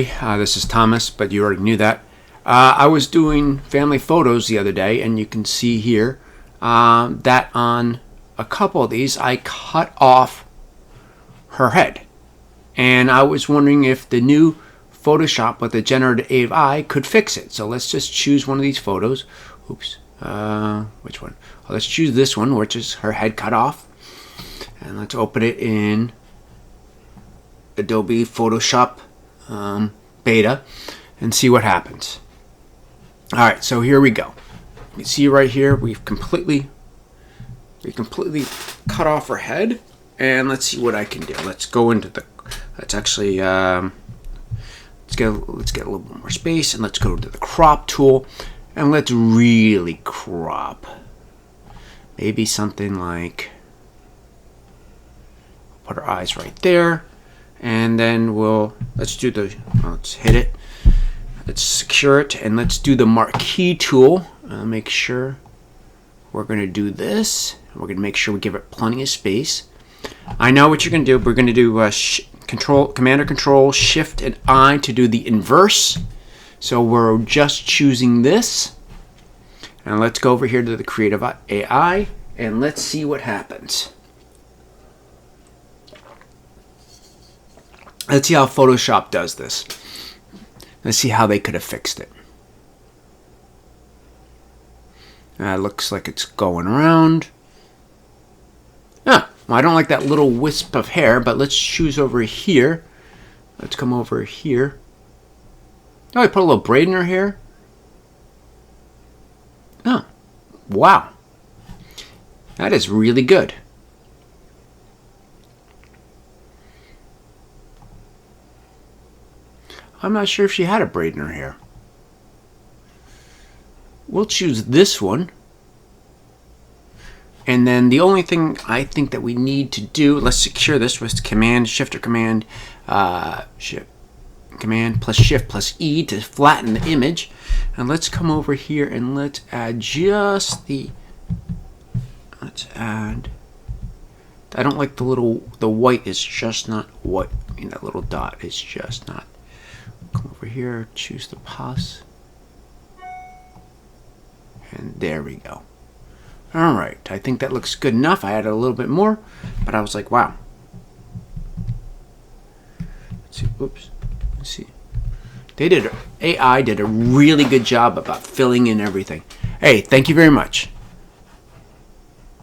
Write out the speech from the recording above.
This is Thomas, but you already knew that. I was doing family photos the other day, and you can see here that on a couple of these I cut off her head. And I was wondering if the new Photoshop with the generative AI could fix it. So let's just choose one of these photos. Oops. Which one? Oh, let's choose this one, which is her head cut off. And let's open it in Adobe Photoshop beta and see what happens. Alright, so here we go. You see right here we completely cut off her head, and let's see what I can do. Let's go into the let's get a little bit more space, and let's go to the crop tool, and let's really crop. Maybe something like, put her eyes right there. And then let's hit it, let's secure it, and let's do the marquee tool. Make sure we're going to do this. We're going to make sure we give it plenty of space. I know what you're going to do. We're going to do Command or Control Shift and I to do the inverse. So we're just choosing this, and let's go over here to the Creative AI, and let's see what happens. Let's see how Photoshop does this. Let's see how they could have fixed it. Looks like it's going around. Well, I don't like that little wisp of hair, but let's choose over here. Let's come over here. Oh, I put a little braid in her hair. Oh, wow. That is really good. I'm not sure if she had a braid in her hair. We'll choose this one. And then the only thing I think that we need to do, let's secure this with Shift plus Shift plus E to flatten the image. And let's come over here and let's add I don't like the white is just not what, that little dot is just not. Come over here, choose the pause, and there we go. Alright, I think that looks good enough. I added a little bit more, but I was like, wow. Let's see, oops, let's see. AI did a really good job about filling in everything. Hey, thank you very much.